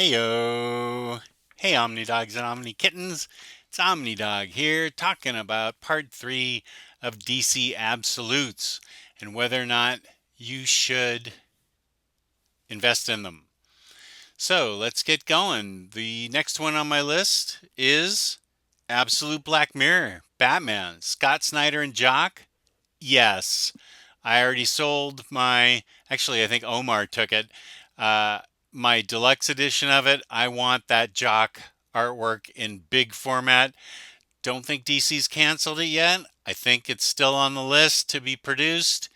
Heyo! Hey OmniDogs and OmniKittens! It's OmniDog here talking about part 3 of DC Absolutes and whether or not you should invest in them. So let's get going. The next one on my list is Absolute Black Mirror, Batman, Scott Snyder and Jock. Yes, I already sold my, actually, I think Omar took it. Uh, my deluxe edition of it. I want that Jock artwork in big format. Don't think DC's canceled it yet. I think it's still on the list to be produced.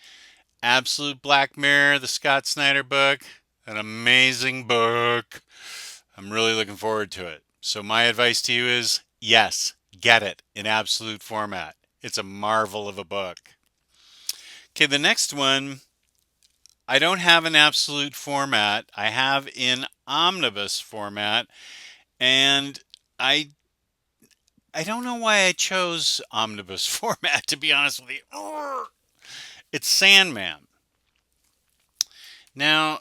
Absolute Black Mirror, the Scott Snyder book. An amazing book. I'm really looking forward to it. So, my advice to you is yes, get it in absolute format. It's a marvel of a book. Okay, the next one, I don't have an absolute format. I have in omnibus format, and I I don't know why I chose omnibus format, to be honest with you. It's Sandman. Now,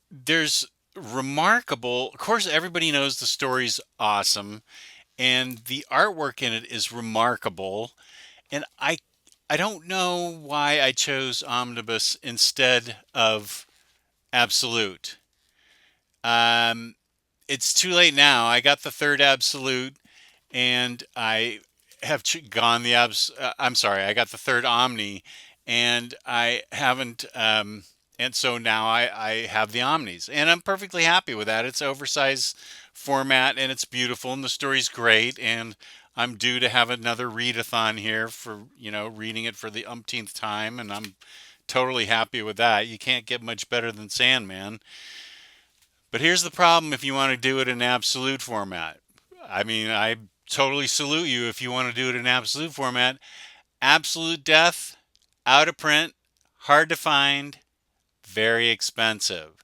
there's remarkable, of course everybody knows the story's awesome and the artwork in it is remarkable, and I don't know why I chose omnibus instead of absolute. Um, it's too late now. I got the third absolute, and I have gone the I'm sorry, I got the third omni, and I haven't. And so now I have the omnis, and I'm perfectly happy with that. It's oversized format, and it's beautiful, and the story's great, and I'm due to have another readathon here for reading it for the umpteenth time, and I'm totally happy with that. You can't get much better than Sandman. But here's the problem if you want to do it in absolute format. I mean, I totally salute you if you want to do it in absolute format. Absolute Death, out of print, hard to find, very expensive.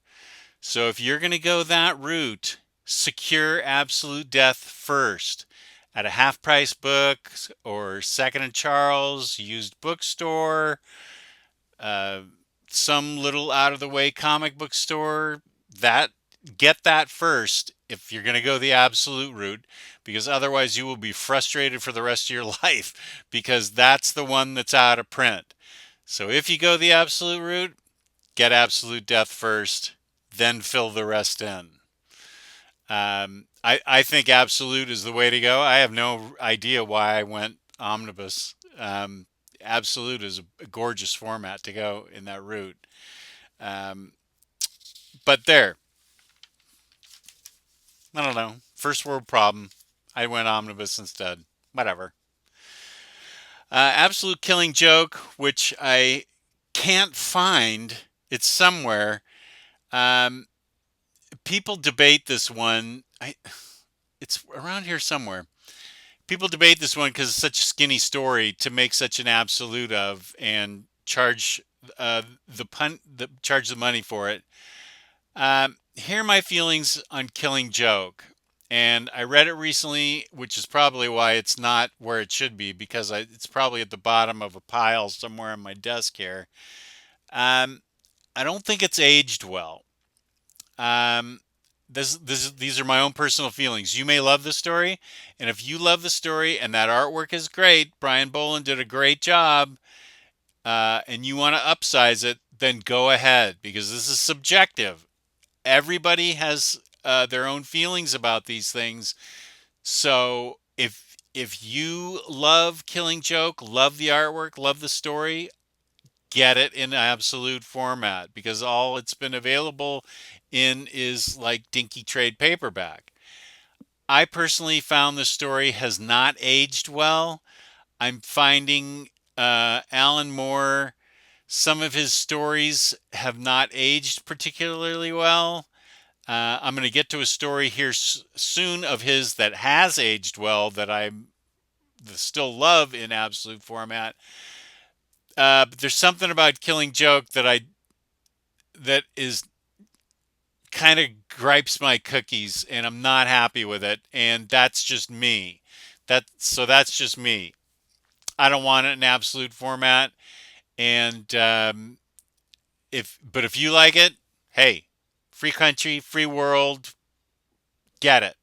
So if you're going to go that route, secure Absolute Death first at a half price book or Second and Charles, used bookstore, uh, some little out of the way comic book store. That Get that first if you're going to go the absolute route, because otherwise you will be frustrated for the rest of your life because that's the one that's out of print. So if you go the absolute route, get Absolute Death first, then fill the rest in. I think absolute is the way to go. I have no idea why I went omnibus. Absolute is a gorgeous format to go in that route. Um, but there, I don't know. First world problem. I went omnibus instead. Whatever. Absolute Killing Joke, which I can't find. It's somewhere. Um, People debate this one. It's around here somewhere. People debate this one because it's such a skinny story to make such an absolute of and charge charge the money for it. Here are my feelings on Killing Joke. And I read it recently, which is probably why it's not where it should be, because it's probably at the bottom of a pile somewhere on my desk here. Um, I don't think it's aged well. Um, these are my own personal feelings. You may love the story, and if you love the story and that artwork is great, Brian Boland did a great job, and you want to upsize it, then go ahead because this is subjective. Everybody has their own feelings about these things. So if you love Killing Joke, love the artwork, love the story, get it in absolute format because all it's been available in is like dinky trade paperback. I personally found the story has not aged well. I'm finding Alan Moore, some of his stories have not aged particularly well. I'm going to get to a story here soon of his that has aged well that I still love in absolute format. But there's something about Killing Joke that is kind of gripes my cookies, and I'm not happy with it. And that's just me. That's just me. I don't want it in absolute format. And if you like it, hey, free country, free world, get it.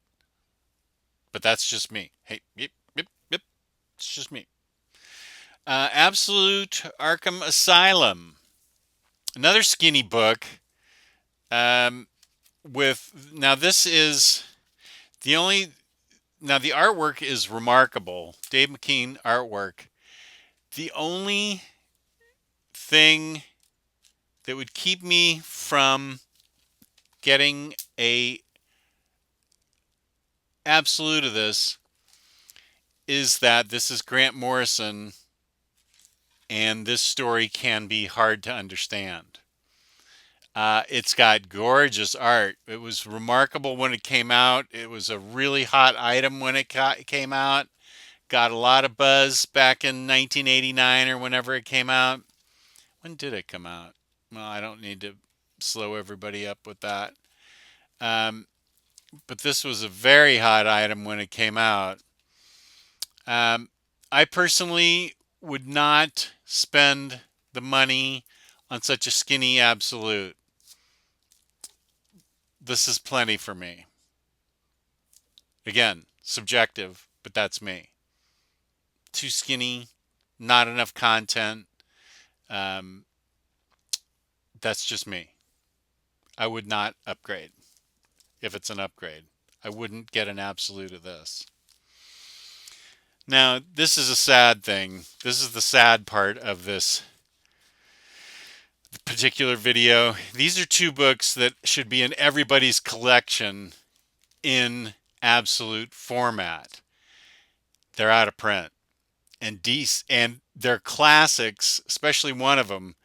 But that's just me. Hey, yep, yep, yep. It's just me. Absolute Arkham Asylum. Another skinny book. Um, now this is the only. Now the artwork is remarkable. Dave McKean artwork. The only thing that would keep me from getting a absolute of this is that this is Grant Morrison and this story can be hard to understand. It's got gorgeous art. It was remarkable when it came out. It was a really hot item when it came out. Got a lot of buzz back in 1989 or whenever it came out. When did it come out? Well, I don't need to slow everybody up with that. Um, but this was a very hot item when it came out. Um, I personally would not spend the money on such a skinny absolute. This is plenty for me. Again, subjective, but that's me. Too skinny, not enough content. Um, that's just me. I would not upgrade if it's an upgrade. I wouldn't get an absolute of this. Now, this is a sad thing. This is the sad part of this particular video. These are two books that should be in everybody's collection in absolute format. They're out of print. And they're classics, especially one of them.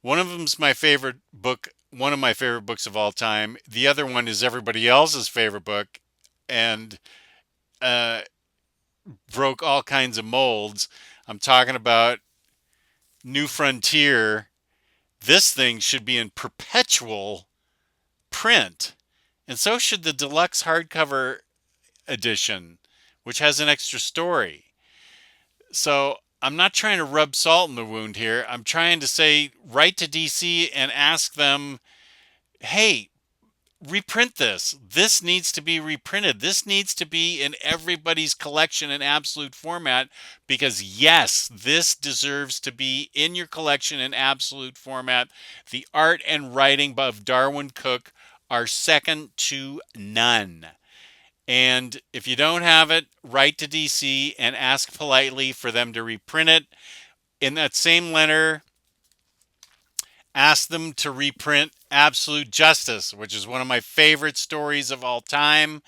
One of them's my favorite book, one of my favorite books of all time. The other one is everybody else's favorite book and uh, broke all kinds of molds. I'm talking about New Frontier. This thing should be in perpetual print. And so should the deluxe hardcover edition, which has an extra story. So I'm not trying to rub salt in the wound here. I'm trying to say, write to DC and ask them, hey, reprint this. This needs to be reprinted. This needs to be in everybody's collection in absolute format because, yes, this deserves to be in your collection in absolute format. The art and writing of Darwin Cook are second to none. And if you don't have it, write to DC and ask politely for them to reprint it. In that same letter, ask them to reprint Absolute Justice, which is one of my favorite stories of all time.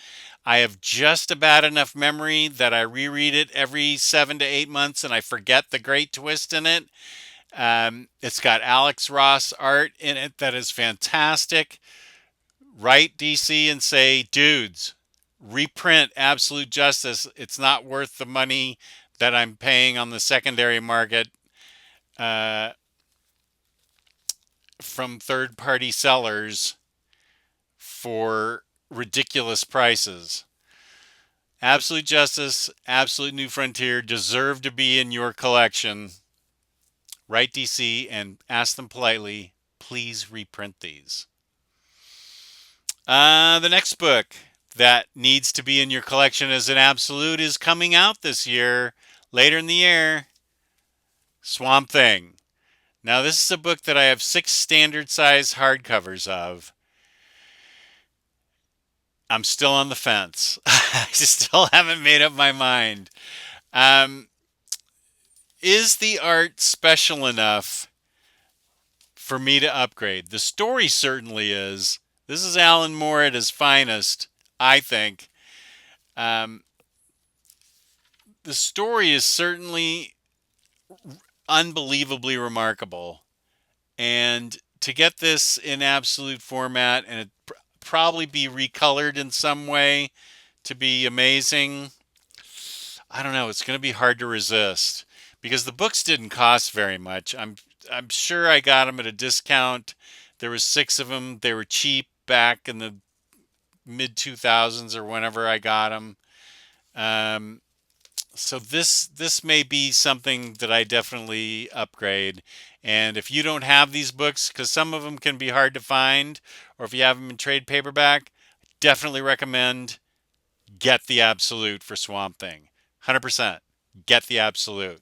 I have just about enough memory that I reread it every 7 to 8 months and I forget the great twist in it. It's got Alex Ross art in it that is fantastic. Write DC and say, dudes, reprint Absolute Justice. It's not worth the money that I'm paying on the secondary market from third-party sellers for ridiculous prices. Absolute Justice, Absolute New Frontier deserve to be in your collection. Write DC and ask them politely, please reprint these. The next book that needs to be in your collection as an absolute is coming out this year, later in the year. Swamp Thing. Now, this is a book that I have 6 standard size hardcovers of. I'm still on the fence. I still haven't made up my mind. Is the art special enough for me to upgrade? The story certainly is. This is Alan Moore at his finest, I think. The story is certainly unbelievably remarkable. And to get this in absolute format and it probably be recolored in some way to be amazing, I don't know. It's going to be hard to resist because the books didn't cost very much. I'm sure I got them at a discount. There was 6 of them. They were cheap back in the mid 2000s or whenever I got them. So this may be something that I definitely upgrade. And if you don't have these books, because some of them can be hard to find, or if you have them in trade paperback, definitely recommend get the Absolute for Swamp Thing. 100%. Get the Absolute.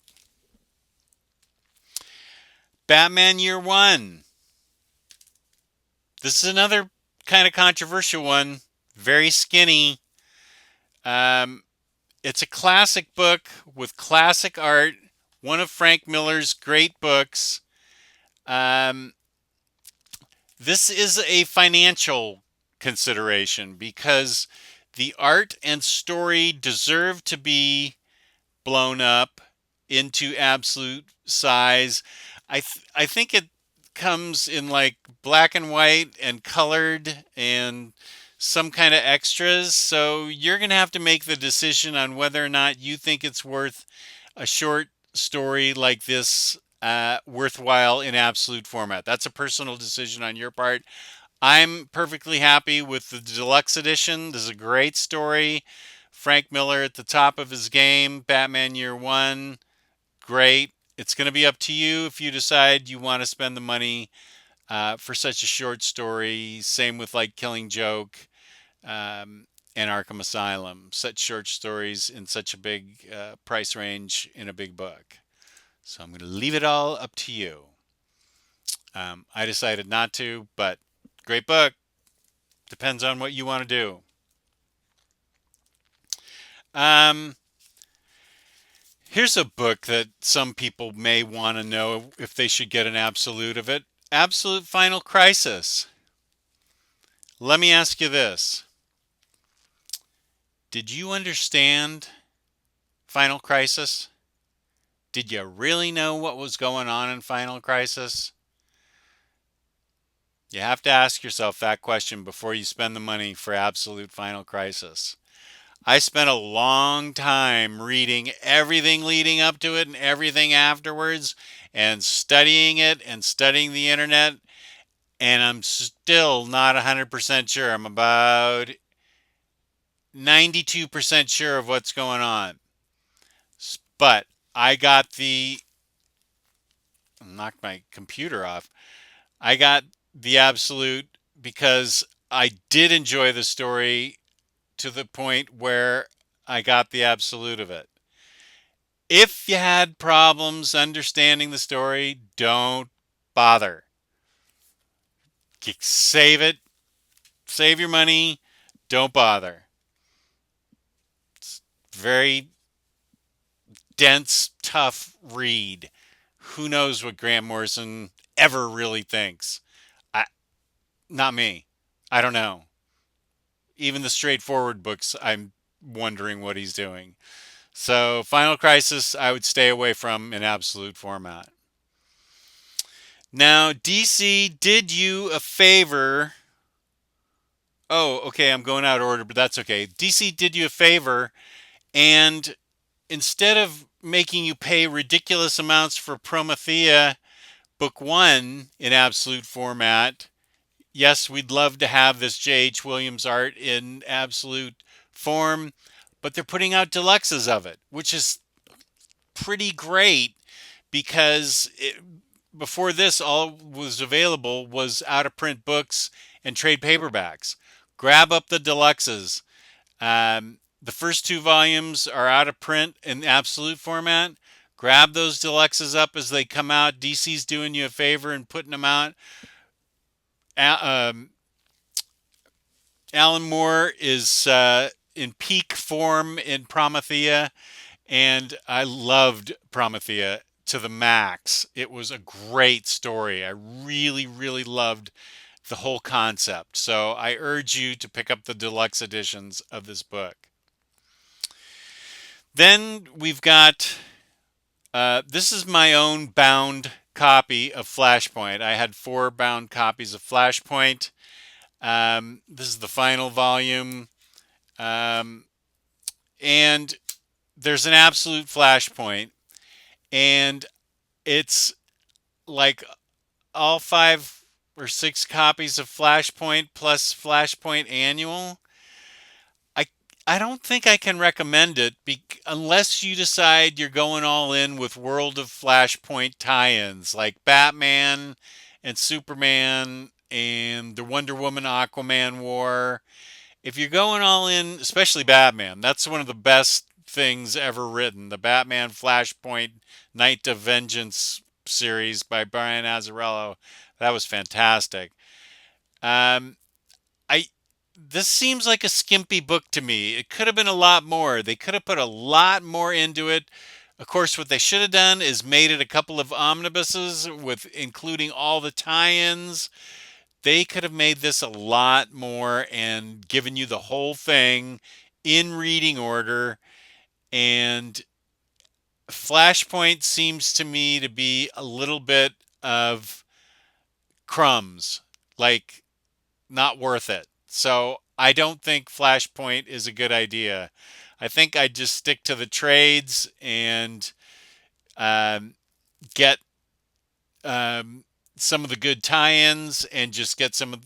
Batman Year One. This is another kind of controversial one. Very skinny. Um, it's a classic book with classic art. One of Frank Miller's great books. Um, this is a financial consideration because the art and story deserve to be blown up into absolute size. I think it comes in like black and white and colored and some kind of extras. So you're going to have to make the decision on whether or not you think it's worth a short story like this worthwhile in absolute format. That's a personal decision on your part. I'm perfectly happy with the deluxe edition. This is a great story. Frank Miller at the top of his game. Batman Year One, great. It's going to be up to you if you decide you want to spend the money for such a short story. Same with like Killing Joke and Arkham Asylum. Such short stories in such a big price range in a big book. So I'm going to leave it all up to you. I decided not to, but great book. Depends on what you want to do. Um, Here's a book that some people may want to know if they should get an absolute of it. Absolute Final Crisis. Let me ask you this. Did you understand Final Crisis? Did you really know what was going on in Final Crisis? You have to ask yourself that question before you spend the money for Absolute Final Crisis. I spent a long time reading everything leading up to it and everything afterwards and studying it and studying the internet, and I'm still not 100% sure. I'm about 92% sure of what's going on. But I got the knocked my computer off. I got the absolute because I did enjoy the story to the point where I got the absolute of it. If you had problems understanding the story, don't bother. Save it. Save your money. Don't bother. It's very dense, tough read. Who knows what Grant Morrison ever really thinks? I, not me. I don't know. Even the straightforward books, I'm wondering what he's doing. So, Final Crisis, I would stay away from in absolute format. Now, DC did you a favor. Oh, okay, I'm going out of order, but that's okay. DC did you a favor, and instead of making you pay ridiculous amounts for Promethea Book 1 in absolute format, yes, we'd love to have this J.H. Williams art in absolute form, but they're putting out deluxes of it, which is pretty great because before this, all was available was out of print books and trade paperbacks. Grab up the deluxes. The first two volumes are out of print in absolute format. Grab those deluxes up as they come out. DC's doing you a favor and putting them out. Um, Alan Moore is in peak form in Promethea, and I loved Promethea to the max. It was a great story. I really, really loved the whole concept. So I urge you to pick up the deluxe editions of this book. Then we've got this is my own bound copy of Flashpoint. I had 4 bound copies of Flashpoint. This is the final volume. Um, and there's an absolute Flashpoint. And it's like all 5 or 6 copies of Flashpoint plus Flashpoint Annual. I I don't think I can recommend it unless you decide you're going all in with World of Flashpoint tie-ins like Batman and Superman and the Wonder Woman Aquaman war. If you're going all in, especially Batman, that's one of the best things ever written. The Batman Flashpoint Night of Vengeance series by Brian Azzarello. That was fantastic. Um, I This seems like a skimpy book to me. It could have been a lot more. They could have put a lot more into it. Of course, what they should have done is made it a couple of omnibuses with including all the tie-ins. They could have made this a lot more and given you the whole thing in reading order. And Flashpoint seems to me to be a little bit of crumbs, like not worth it. So I don't think Flashpoint is a good idea. I think I'd just stick to the trades and um, get some of the good tie-ins and just get some of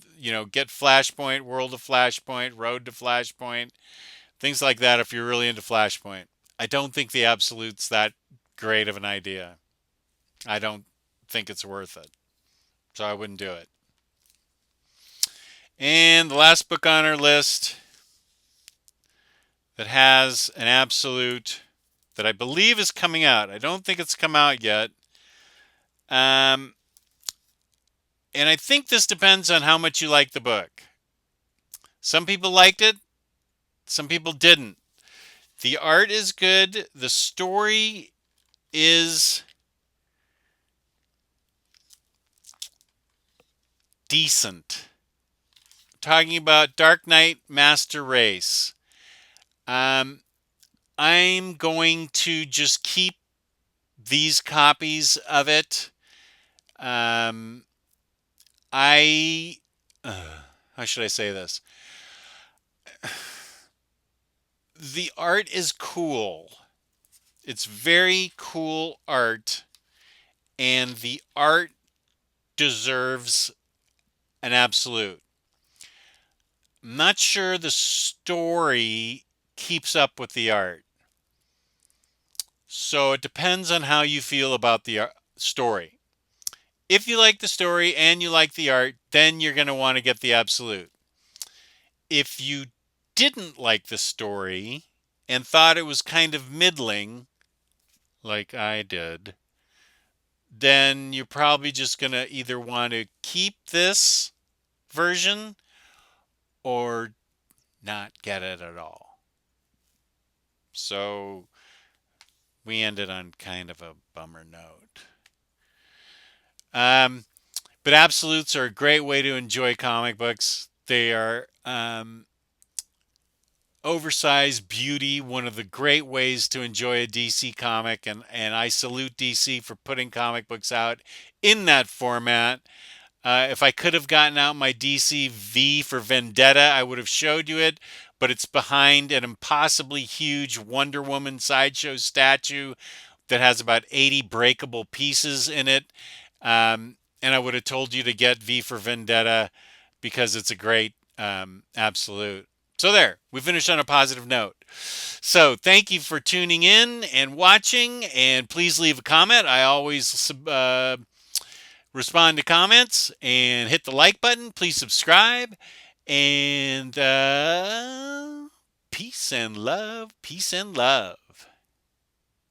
get Flashpoint, World of Flashpoint, Road to Flashpoint, things like that. If you're really into Flashpoint, I don't think the Absolute's that great of an idea. I don't think it's worth it, so I wouldn't do it. And the last book on our list that has an Absolute that I believe is coming out. I don't think it's come out yet. Um, and I think this depends on how much you like the book. Some people liked it, some people didn't. The art is good, the story is decent. Talking about Dark Knight Master Race. Um, I'm going to just keep these copies of it. Um, I, how should I say this? The art is cool. It's very cool art, and the art deserves an Absolute. I'm not sure the story keeps up with the art. So it depends on how you feel about the story. If you like the story and you like the art, then you're going to want to get the Absolute. If you didn't like the story and thought it was kind of middling, like I did, then you're probably just going to either want to keep this version or not get it at all. So we ended on kind of a bummer note. But Absolutes are a great way to enjoy comic books. They are oversized beauty, one of the great ways to enjoy a DC comic, and I salute DC for putting comic books out in that format. If I could have gotten out my DC V for Vendetta, I would have showed you it, but it's behind an impossibly huge Wonder Woman sideshow statue that has about 80 breakable pieces in it. And I would have told you to get V for Vendetta because it's a great Absolute. So there, we finished on a positive note. So thank you for tuning in and watching, and please leave a comment. I always respond to comments, and hit the like button. Please subscribe, and peace and love. Peace and love.